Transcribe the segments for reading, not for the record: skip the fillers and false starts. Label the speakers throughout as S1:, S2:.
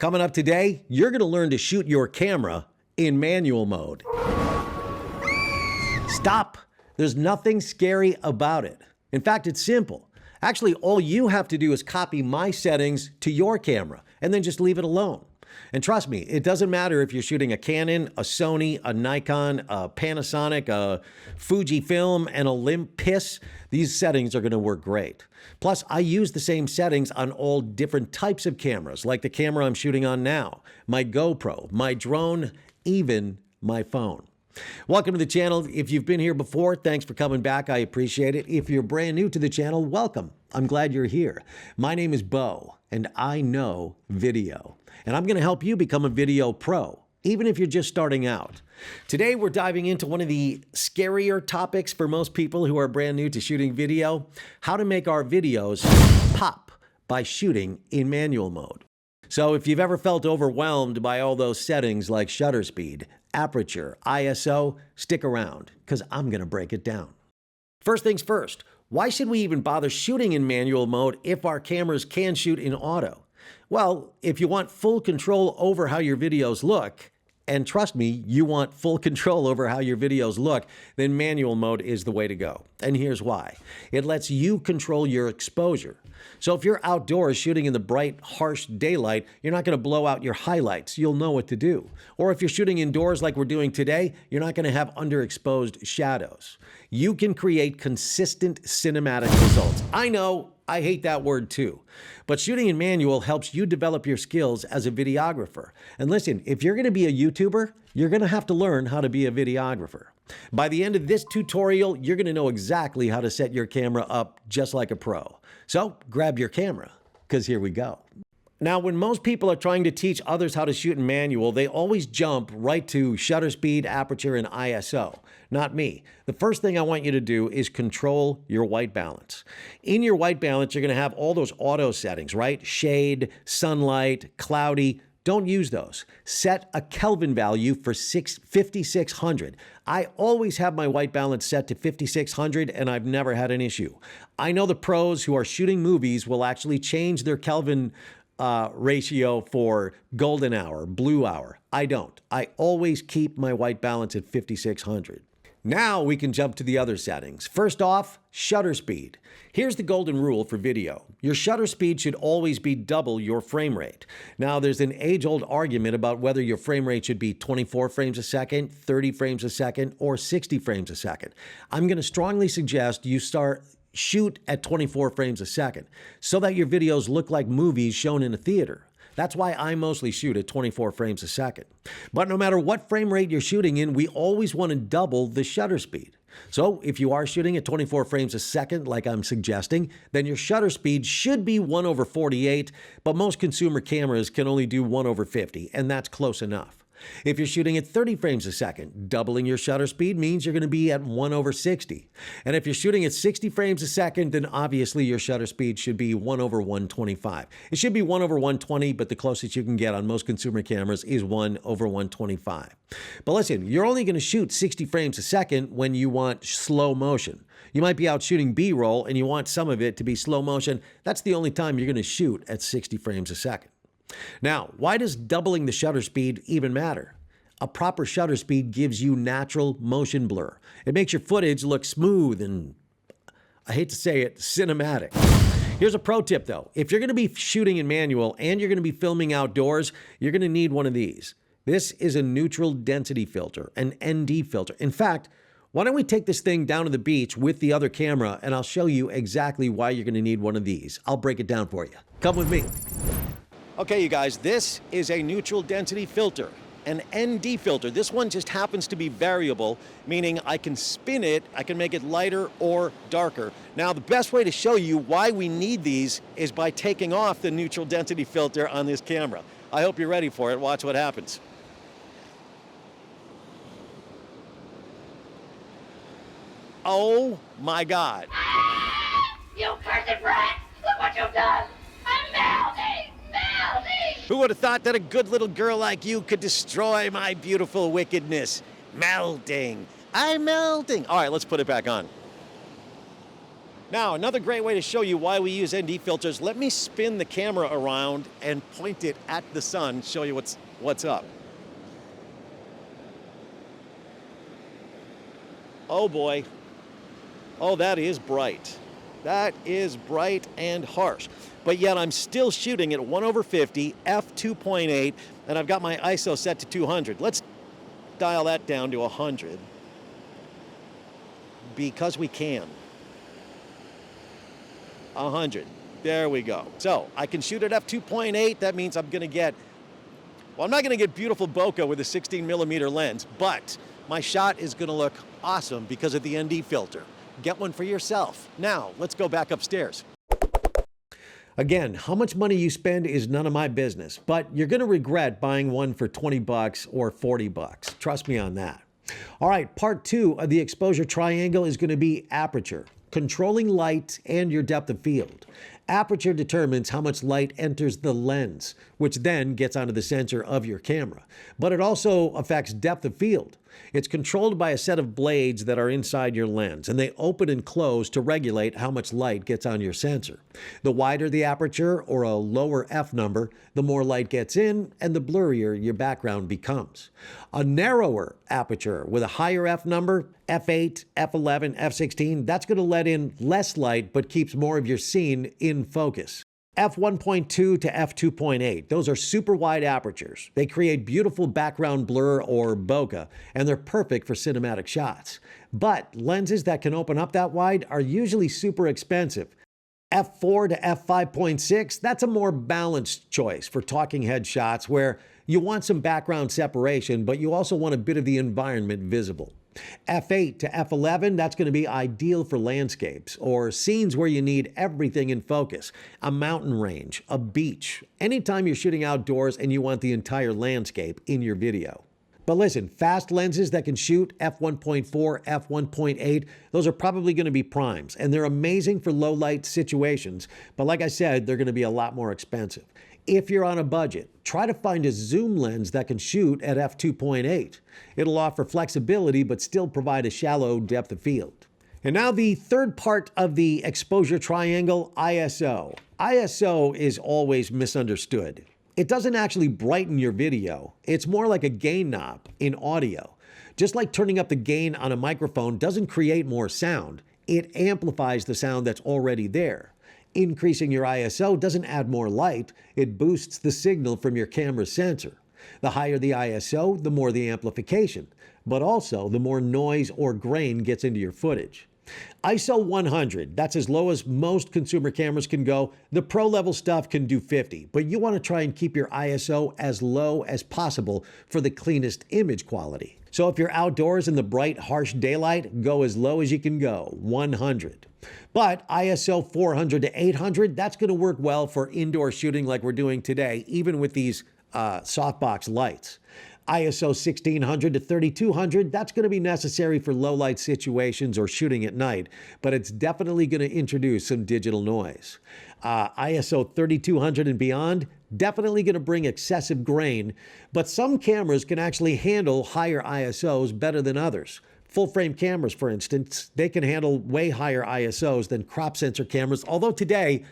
S1: Coming up today, you're going to learn to shoot your camera in manual mode. Stop! There's nothing scary about it. In fact, it's simple. Actually, all you have to do is copy my settings to your camera and then just leave it alone. And trust me, it doesn't matter if you're shooting a Canon, a Sony, a Nikon, a Panasonic, a Fujifilm, an Olympus. These settings are going to work great. Plus, I use the same settings on all different types of cameras, like the camera I'm shooting on now, my GoPro, my drone, even my phone. Welcome to the channel. If you've been here before, thanks for coming back. I appreciate it. If you're brand new to the channel, welcome. I'm glad you're here. My name is Bo, and I know video. And I'm going to help you become a video pro, even if you're just starting out. Today, we're diving into one of the scarier topics for most people who are brand new to shooting video: how to make our videos pop by shooting in manual mode. So if you've ever felt overwhelmed by all those settings like shutter speed, aperture, ISO, stick around, because I'm going to break it down. First things first, why should we even bother shooting in manual mode if our cameras can shoot in auto? Well, if you want full control over how your videos look, and trust me, you want full control over how your videos look, then manual mode is the way to go. And here's why. It lets you control your exposure. So if you're outdoors shooting in the bright, harsh daylight, you're not going to blow out your highlights. You'll know what to do. Or if you're shooting indoors like we're doing today, you're not going to have underexposed shadows. You can create consistent cinematic results. I know, I hate that word too. But shooting in manual helps you develop your skills as a videographer. And listen, if you're going to be a YouTuber, you're going to have to learn how to be a videographer. By the end of this tutorial, you're going to know exactly how to set your camera up just like a pro. So grab your camera, because here we go. Now, when most people are trying to teach others how to shoot in manual, they always jump right to shutter speed, aperture, and ISO. Not me. The first thing I want you to do is control your white balance. In your white balance, you're going to have all those auto settings, right? Shade, sunlight, cloudy. Don't use those. Set a Kelvin value for 5600. I always have my white balance set to 5600, and I've never had an issue. I know the pros who are shooting movies will actually change their Kelvin ratio for golden hour, blue hour. I don't. I always keep my white balance at 5600. Now we can jump to the other settings. First off, shutter speed. Here's the golden rule for video. Your shutter speed should always be double your frame rate. Now, there's an age-old argument about whether your frame rate should be 24 frames a second, 30 frames a second, or 60 frames a second. I'm going to strongly suggest you shoot at 24 frames a second so that your videos look like movies shown in a theater. That's why I mostly shoot at 24 frames a second. But no matter what frame rate you're shooting in, we always want to double the shutter speed. So if you are shooting at 24 frames a second, like I'm suggesting, then your shutter speed should be 1/48, but most consumer cameras can only do 1/50, and that's close enough. If you're shooting at 30 frames a second, doubling your shutter speed means you're going to be at 1/60. And if you're shooting at 60 frames a second, then obviously your shutter speed should be 1/125. It should be 1/120, but the closest you can get on most consumer cameras is 1/125. But listen, you're only going to shoot 60 frames a second when you want slow motion. You might be out shooting B-roll and you want some of it to be slow motion. That's the only time you're going to shoot at 60 frames a second. Now, why does doubling the shutter speed even matter? A proper shutter speed gives you natural motion blur. It makes your footage look smooth and, I hate to say it, cinematic. Here's a pro tip though. If you're going to be shooting in manual and you're going to be filming outdoors, you're going to need one of these. This is a neutral density filter, an ND filter. In fact, why don't we take this thing down to the beach with the other camera and I'll show you exactly why you're going to need one of these. I'll break it down for you. Come with me. Okay, you guys, this is a neutral density filter, an ND filter. This one just happens to be variable, meaning I can spin it, I can make it lighter or darker. Now, the best way to show you why we need these is by taking off the neutral density filter on this camera. I hope you're ready for it. Watch what happens. Oh my God.
S2: You cursed rat! Look what you've done! I'm melting! Melting!
S1: Who would have thought that a good little girl like you could destroy my beautiful wickedness? Melting. I'm melting. All right, let's put it back on. Now, another great way to show you why we use ND filters, let me spin the camera around and point it at the sun, show you what's up. Oh boy. Oh, that is bright. That is bright and harsh. But yet I'm still shooting at 1/50, f2.8, and I've got my ISO set to 200. Let's dial that down to 100 because we can. 100. There we go. So I can shoot at f2.8. That means I'm going to get, well, I'm not going to get beautiful bokeh with a 16mm lens, but my shot is going to look awesome because of the ND filter. Get one for yourself. Now, let's go back upstairs. Again, how much money you spend is none of my business, but you're going to regret buying one for 20 bucks or 40 bucks. Trust me on that. All right, part 2 of the exposure triangle is going to be aperture, controlling light and your depth of field. Aperture determines how much light enters the lens, which then gets onto the sensor of your camera. But it also affects depth of field. It's controlled by a set of blades that are inside your lens, and they open and close to regulate how much light gets on your sensor. The wider the aperture, or a lower f number, the more light gets in and the blurrier your background becomes. A narrower aperture with a higher f number, f8, f11, f16, that's going to let in less light but keeps more of your scene in focus. f1.2 to f2.8, those are super wide apertures. They create beautiful background blur or bokeh, and they're perfect for cinematic shots. But lenses that can open up that wide are usually super expensive. f4 to f5.6, that's a more balanced choice for talking head shots where you want some background separation, but you also want a bit of the environment visible. f8 to f11, that's going to be ideal for landscapes or scenes where you need everything in focus. A mountain range, a beach, anytime you're shooting outdoors and you want the entire landscape in your video. But listen, fast lenses that can shoot f1.4, f1.8, those are probably going to be primes, and they're amazing for low light situations. But like I said, they're going to be a lot more expensive. If you're on a budget, try to find a zoom lens that can shoot at f2.8. It'll offer flexibility but still provide a shallow depth of field. And now the third part of the exposure triangle, ISO. ISO is always misunderstood. It doesn't actually brighten your video. It's more like a gain knob in audio. Just like turning up the gain on a microphone doesn't create more sound, it amplifies the sound that's already there. Increasing your ISO doesn't add more light, it boosts the signal from your camera's sensor. The higher the ISO, the more the amplification, but also the more noise or grain gets into your footage. ISO 100, that's as low as most consumer cameras can go. The pro level stuff can do 50, but you want to try and keep your ISO as low as possible for the cleanest image quality. So if you're outdoors in the bright, harsh daylight, go as low as you can go, 100. But ISO 400 to 800, that's going to work well for indoor shooting like we're doing today, even with these softbox lights. ISO 1600 to 3200, that's going to be necessary for low light situations or shooting at night, but it's definitely going to introduce some digital noise. ISO 3200 and beyond, definitely going to bring excessive grain, but some cameras can actually handle higher ISOs better than others. Full frame cameras, for instance, they can handle way higher ISOs than crop sensor cameras, although today,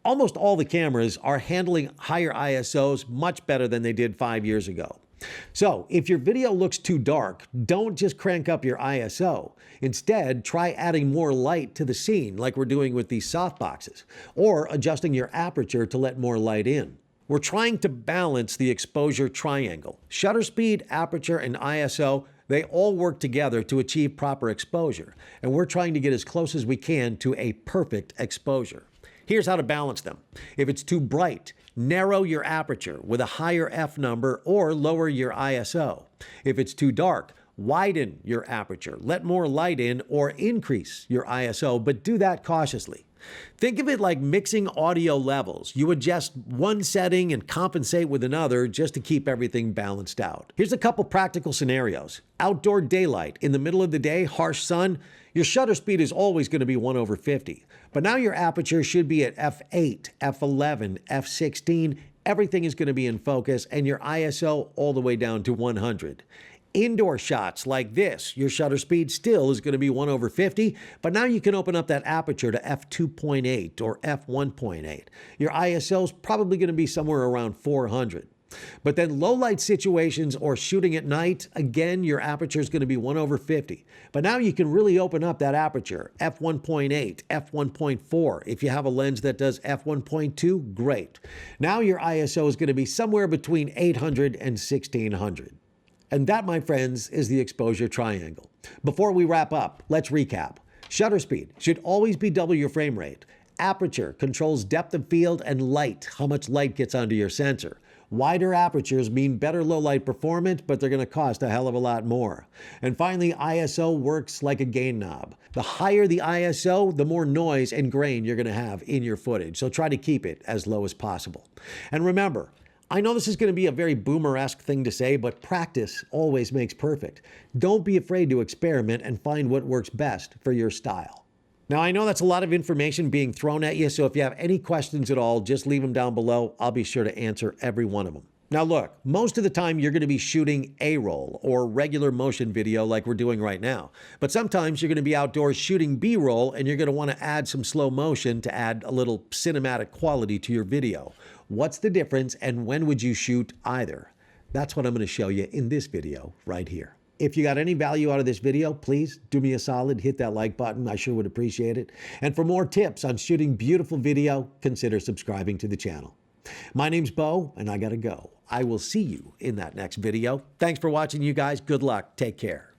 S1: almost all the cameras are handling higher ISOs much better than they did 5 years ago. So if your video looks too dark, don't just crank up your ISO. Instead, try adding more light to the scene like we're doing with these softboxes, or adjusting your aperture to let more light in. We're trying to balance the exposure triangle. Shutter speed, aperture, and ISO, they all work together to achieve proper exposure, and we're trying to get as close as we can to a perfect exposure. Here's how to balance them. If it's too bright, narrow your aperture with a higher f number or lower your ISO. If it's too dark, widen your aperture, let more light in, or increase your ISO, but do that cautiously. Think of it like mixing audio levels. You adjust one setting and compensate with another just to keep everything balanced out. Here's a couple practical scenarios. Outdoor daylight, in the middle of the day, harsh sun, your shutter speed is always going to be 1/50. But now your aperture should be at f8, f11, f16. Everything is going to be in focus, and your ISO all the way down to 100. Indoor shots like this, your shutter speed still is going to be 1/50, but now you can open up that aperture to f2.8 or f1.8. Your ISO is probably going to be somewhere around 400. But then low light situations or shooting at night, again, your aperture is going to be 1/50. But now you can really open up that aperture, f1.8, f1.4. If you have a lens that does f1.2, great. Now your ISO is going to be somewhere between 800 and 1600. And that, my friends, is the exposure triangle. Before we wrap up, let's recap. Shutter speed should always be double your frame rate. Aperture controls depth of field and light, how much light gets onto your sensor. Wider apertures mean better low light performance, but they're going to cost a hell of a lot more. And finally, ISO works like a gain knob. The higher the ISO, the more noise and grain you're going to have in your footage. So try to keep it as low as possible. And remember, I know this is going to be a very boomer-esque thing to say, but practice always makes perfect. Don't be afraid to experiment and find what works best for your style. Now, I know that's a lot of information being thrown at you, so if you have any questions at all, just leave them down below. I'll be sure to answer every one of them. Now look, most of the time you're going to be shooting A-roll or regular motion video like we're doing right now. But sometimes you're going to be outdoors shooting B-roll and you're going to want to add some slow motion to add a little cinematic quality to your video. What's the difference and when would you shoot either? That's what I'm going to show you in this video right here. If you got any value out of this video, please do me a solid, hit that like button. I sure would appreciate it. And for more tips on shooting beautiful video, consider subscribing to the channel. My name's Bo, and I gotta go. I will see you in that next video. Thanks for watching, you guys. Good luck. Take care.